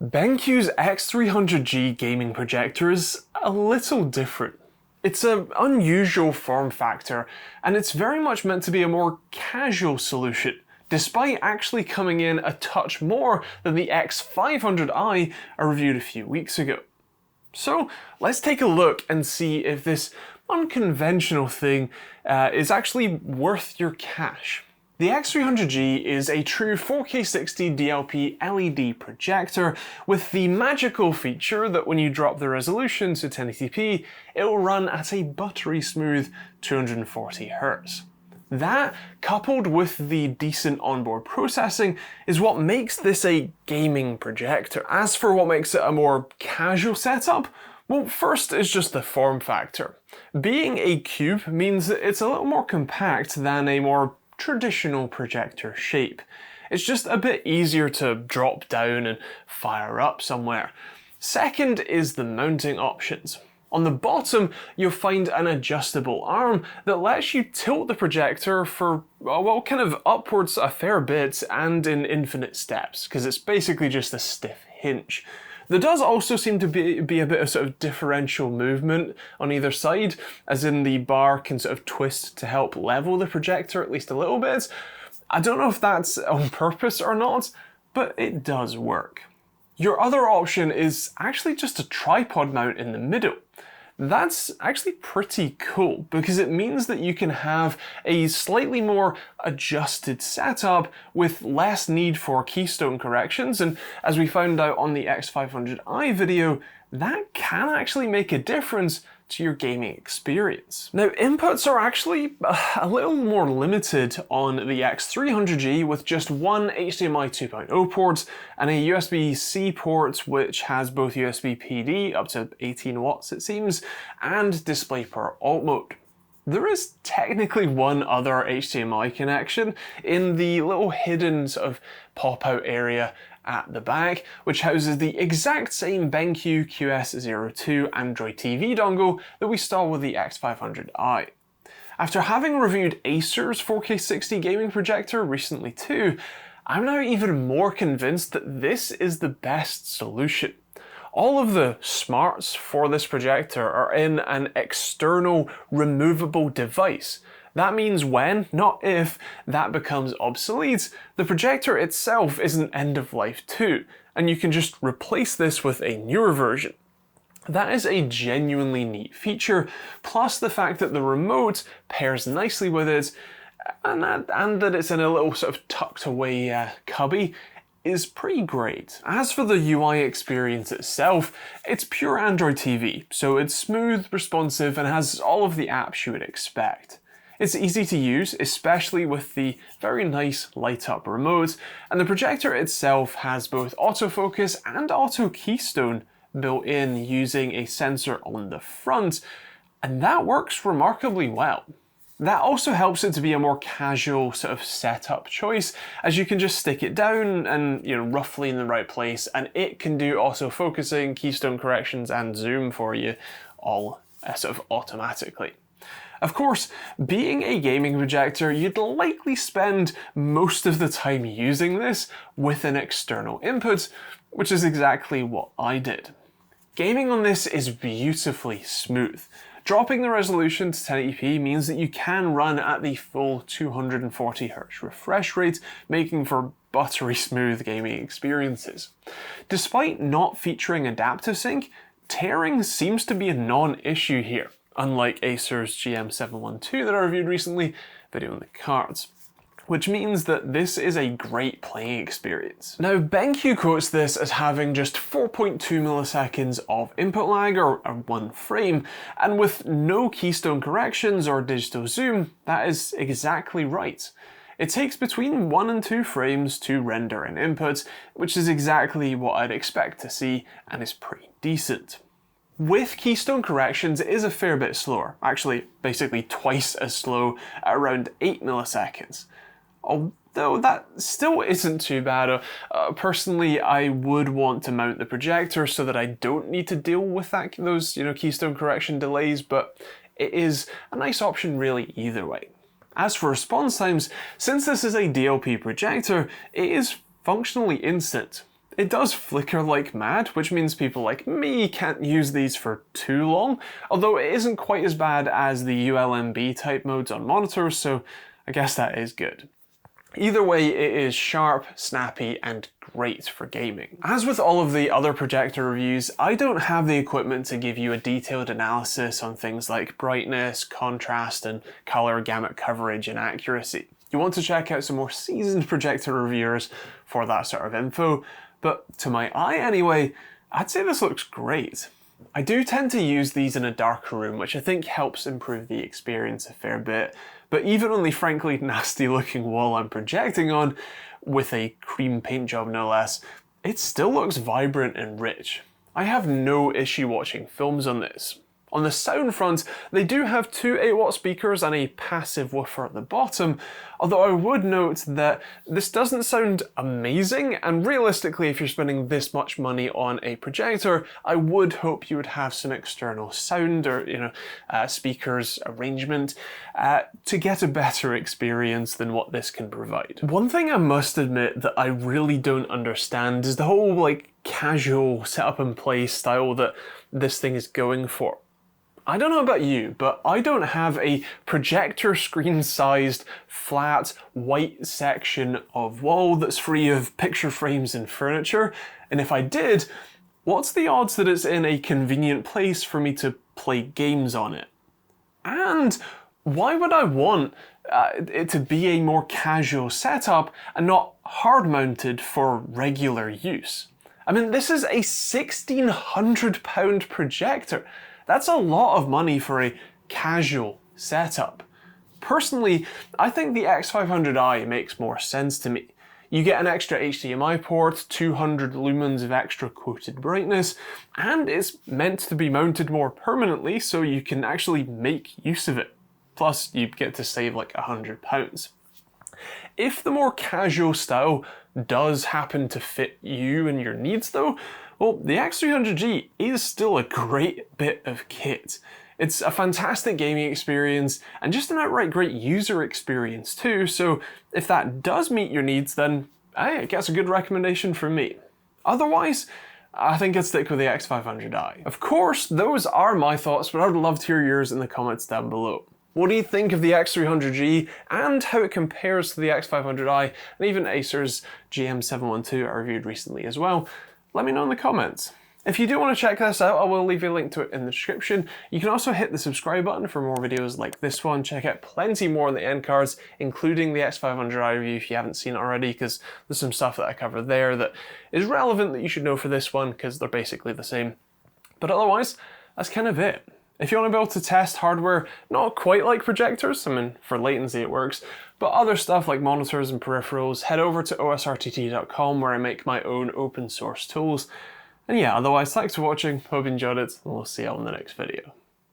BenQ's X300G gaming projector is a little different. It's an unusual form factor, and it's very much meant to be a more casual solution, despite actually coming in a touch more than the X500i I reviewed a few weeks ago. So let's take a look and see if this unconventional thing is actually worth your cash. The X300G is a true 4K60 DLP LED projector with the magical feature that when you drop the resolution to 1080p, it will run at a buttery smooth 240Hz. That, coupled with the decent onboard processing, is what makes this a gaming projector. As for what makes it a more casual setup, well, first is just the form factor. Being a cube means that it's a little more compact than a more traditional projector shape. It's just a bit easier to drop down and fire up somewhere. Second is the mounting options. On the bottom, you'll find an adjustable arm that lets you tilt the projector for, well, kind of upwards a fair bit and in infinite steps, because it's basically just a stiff hinge. There does also seem to be a bit of sort of differential movement on either side, as in the bar can sort of twist to help level the projector at least a little bit. I don't know if that's on purpose or not, but it does work. Your other option is actually just a tripod mount in the middle. That's actually pretty cool because it means that you can have a slightly more adjusted setup with less need for keystone corrections, and as we found out on the X500i video, that can actually make a difference to your gaming experience. Now, inputs are actually a little more limited on the X300G with just one HDMI 2.0 port and a USB-C port which has both USB PD up to 18 watts it seems, and DisplayPort Alt Mode. There is technically one other HDMI connection in the little hidden sort of pop-out area at the back, which houses the exact same BenQ QS02 Android TV dongle that we saw with the X500i. After having reviewed Acer's 4K60 gaming projector recently too, I'm now even more convinced that this is the best solution. All of the smarts for this projector are in an external removable device. That means when, not if, that becomes obsolete, the projector itself is an end of life too, and you can just replace this with a newer version. That is a genuinely neat feature, plus the fact that the remote pairs nicely with it, and that it's in a little sort of tucked away cubby, is pretty great. As for the UI experience itself, it's pure Android TV, so it's smooth, responsive, and has all of the apps you would expect. It's easy to use, especially with the very nice light-up remote, and the projector itself has both autofocus and auto keystone built in using a sensor on the front, and that works remarkably well. That also helps it to be a more casual sort of setup choice, as you can just stick it down and, roughly in the right place, and it can do autofocusing, keystone corrections, and zoom for you all sort of automatically. Of course, being a gaming projector, you'd likely spend most of the time using this with an external input, which is exactly what I did. Gaming on this is beautifully smooth. Dropping the resolution to 1080p means that you can run at the full 240Hz refresh rate, making for buttery smooth gaming experiences. Despite not featuring adaptive sync, tearing seems to be a non-issue here, unlike Acer's GM712 that I reviewed recently, video in the cards. Which means that this is a great playing experience. Now, BenQ quotes this as having just 4.2 milliseconds of input lag, or one frame, and with no keystone corrections or digital zoom, that is exactly right. It takes between 1 and 2 frames to render an input, which is exactly what I'd expect to see, and is pretty decent. With keystone corrections, it is a fair bit slower, actually basically twice as slow at around 8 milliseconds. Although that still isn't too bad. Personally, I would want to mount the projector so that I don't need to deal with those keystone correction delays, but it is a nice option really either way. As for response times, since this is a DLP projector, it is functionally instant. It does flicker like mad, which means people like me can't use these for too long, although it isn't quite as bad as the ULMB type modes on monitors, so I guess that is good. Either way, it is sharp, snappy, and great for gaming. As with all of the other projector reviews, I don't have the equipment to give you a detailed analysis on things like brightness, contrast, and color gamut coverage and accuracy. You want to check out some more seasoned projector reviewers for that sort of info, but to my eye anyway, I'd say this looks great. I do tend to use these in a darker room, which I think helps improve the experience a fair bit, but even on the frankly nasty looking wall I'm projecting on, with a cream paint job no less, it still looks vibrant and rich. I have no issue watching films on this. On the sound front, they do have two 8-watt speakers and a passive woofer at the bottom, although I would note that this doesn't sound amazing, and realistically if you're spending this much money on a projector, I would hope you would have some external sound or speakers arrangement to get a better experience than what this can provide. One thing I must admit that I really don't understand is the whole casual setup and play style that this thing is going for. I don't know about you, but I don't have a projector screen-sized, flat, white section of wall that's free of picture frames and furniture, and if I did, what's the odds that it's in a convenient place for me to play games on it? And why would I want it to be a more casual setup and not hard-mounted for regular use? I mean, this is a £1,600 projector. That's a lot of money for a casual setup. Personally, I think the X500i makes more sense to me. You get an extra HDMI port, 200 lumens of extra quoted brightness, and it's meant to be mounted more permanently so you can actually make use of it. Plus, you get to save like £100. If the more casual style does happen to fit you and your needs though, well, the X300G is still a great bit of kit. It's a fantastic gaming experience and just an outright great user experience too, so if that does meet your needs, then I guess a good recommendation from me. Otherwise, I think I'd stick with the X500i. Of course, those are my thoughts, but I would love to hear yours in the comments down below. What do you think of the X300G and how it compares to the X500i and even Acer's GM712 I reviewed recently as well? Let me know in the comments. If you do want to check this out, I will leave a link to it in the description. You can also hit the subscribe button for more videos like this one. Check out plenty more on the end cards, including the X500i review if you haven't seen it already, because there's some stuff that I cover there that is relevant that you should know for this one, because they're basically the same. But otherwise, that's kind of it. If you want to be able to test hardware, not quite like projectors, I mean, for latency it works, but other stuff like monitors and peripherals, head over to osrtt.com where I make my own open source tools. And yeah, otherwise, thanks for watching, hope you enjoyed it, and we'll see you on the next video.